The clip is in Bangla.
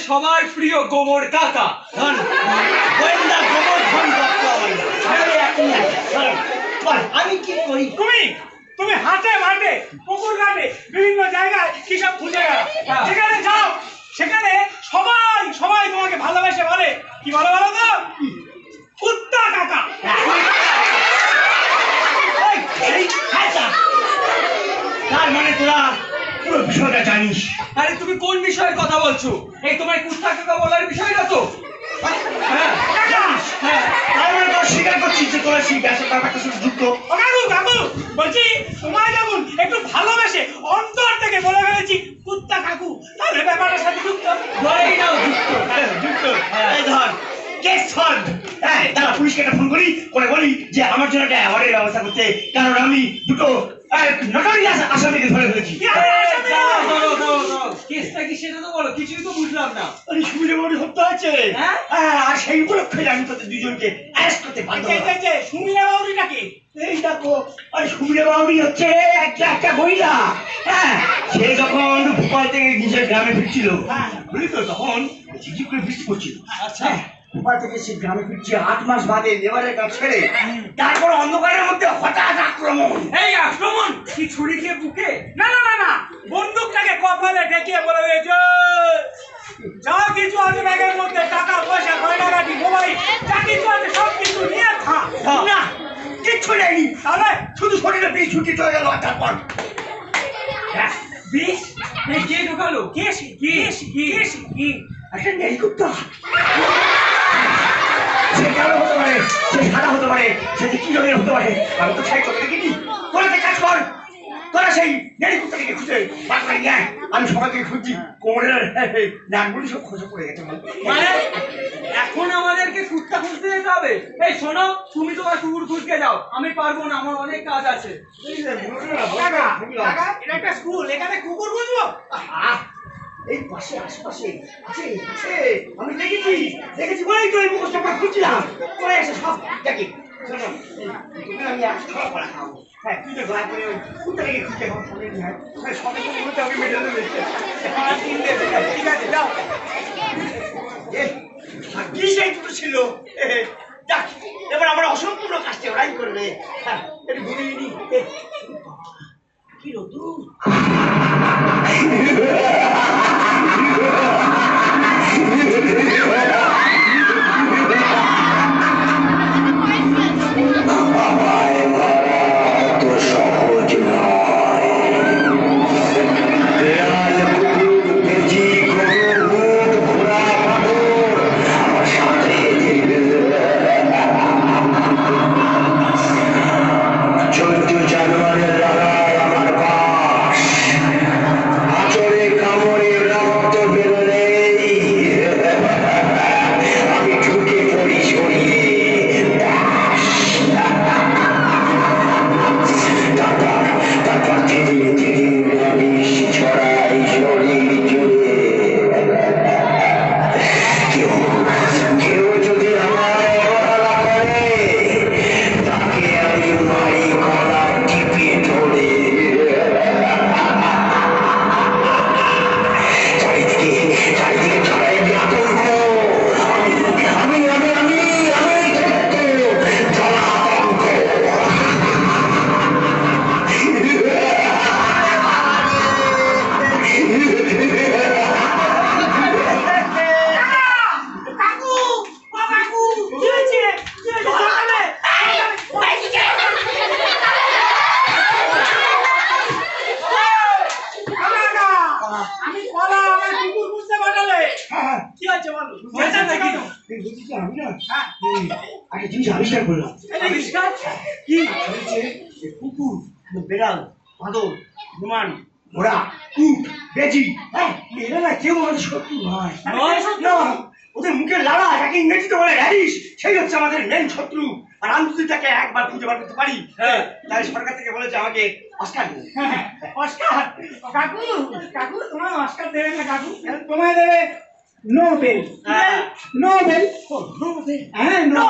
সবার প্রিয় গোবর কাকা আমি কি করি? তুমি হাটে মাঠে পুকুর ঘাটে বিভিন্ন জায়গায় কি সব খুঁজে গেল, যেখানে যাও সেখানে সবাই সবাই তোমাকে ভালোবেসে বলে কি বলো বলো তো? কুত্তা কাকা। তার মানে তোরা পুরো বিষয়টা জানিস? আরে তুমি কোন বিষয়ের কথা বলছো? এই তোমার কুত্তা কাকা বলার বিষয়টা তো স্বীকার করছিস যে তোরা সেই গ্যাসের ব্যাপারটা শুধু যুক্ত। কাকু বলছি তোমায় যখন একটু ভালোবেসে অন্তর থেকে বলে ফেলেছি কুত্তা কাকু, তাহলে ব্যাপারটার সাথে যুক্ত। ধরেই নাও যুক্ত। যুক্ত এই ধর কেস সলভ। হ্যাঁ তারা পুলিশকে একটা ফোন করি করে বলি যে আমার জন্য একটা অ্যাওয়ার্ডের ব্যবস্থা করতে, কারণ আমি দুটো নটোরিয়াস আসামিকে ধরে ফেলেছি। কেসটা কি সেটা তো বলো, কিছুই তো বুঝলাম না। আরে সুবিধা বড় হত্যা হচ্ছে, আর সেই উপলক্ষে আমি তোদের দুজনকে অ্যারেস্ট করতে বাধ্য হলাম। সুমিলা বাউরিটাকে এই দেখো, আরে সুমিলা বাউরি হচ্ছে একটা মহিলা। হ্যাঁ সে যখন ভোপাল থেকে নিজের গ্রামে ফিরছিল, বুঝলি তো, তখন ঝিঝি করে বৃষ্টি পড়ছিল। আচ্ছা ভোপাল থেকে সে গ্রামে ফিরছে 8 মাস বাদে লেবারের কাজ ছেড়ে, তারপর অন্ধকারের মধ্যে হঠাৎ আক্রমণ। এই আক্রমণ কি ছুরি খেয়ে বুকে? না না না না, বন্দুকটাকে কপালে ঠেকিয়ে বলে হয়েছে যা কিছু আছে ব্যাগের মধ্যে, টাকা পয়সা গয়নাগাটি মোবাইল যা কিছু আছে সব কিছু নিয়ে থাক। না কিচ্ছু নেই, তাহলে শুধু শরীরে বিষ ছুটি চলে গেল। তারপর বিষ কে ঢোকালো? একটা হেলিকপ্টার। সে কালো হতে পারে, সে সাদা হতে পারে, সে কি রঙের হতে পারে, আমি তো ছাই চোখে দেখিনি। তোরা কাজ কর, তোরা সেই হেলিকপ্টারকে খুঁজে বার করে নিয়ে আয়। আমি সবাইকে খুঁজছি, কোমরের নাকগুলি সব খোঁজা পড়ে গেছে। মানে এখন আমাদেরকে কুত্তা খুঁজতে যেতে হবে? এই শোনো, তুমি তোমার কুকুর খুঁজতে যাও, আমি পারবো না, আমার অনেক কাজ আছে। এটা একটা স্কুল, এখানে কুকুর খুঁজবো? এই পাশে আশেপাশে আছে আছে, আমি দেখেছি বলেই তো এই মুখোশটা পরে খুঁজছিলাম। পরে এসে সব দেখি। শোনো আমি এক খাওয়া পড়া খাবো। হ্যাঁ তুই তো দয়া করে কুত্তাটাকে খুঁজতে আমার ফোনে নিয়ে আয়। সবাই তো বলতে আমি মেডেল দিচ্ছি। ঠিক আছে যাও। কি সেই দুটো ছিল? যাক এবার আমার অসম্পূর্ণ কাজটা ওরাই করবে। হ্যাঁ এটা ঘুরিয়ে নি। কি রোদুর! সহজ নয়, চেঁচাচ্ছ কেন? বলছি কি, আমি না হ্যাঁ। একটা জিনিস আবিষ্কার করলাম। আবিষ্কার? কি হয়েছে? এই কুকুর, বেড়াল, বাঁদর, হনুমান, ঘোড়া, উট, বেজি, হ্যাঁ, এরা না কেউ আমাদের শত্রু নয়। না, ওদের মুখের লালা, যাকে ইংরেজিতে বলে র্যাডিশ, সেই হচ্ছে আমাদের মেন শত্রু। আর আমি যদি তাকে একবার খুঁজে বার করতে পারি, হ্যাঁ। তাই সরকার থেকে বলেছে আমাকে অস্কার দেবে। অস্কার? কাকু, কাকু তোমার অস্কার দেবে না কাকু, তোমায় দেবে নোবেল। হ্যাঁ। নোবেল। ও, নোবেল। হ্যাঁ, নোবেল।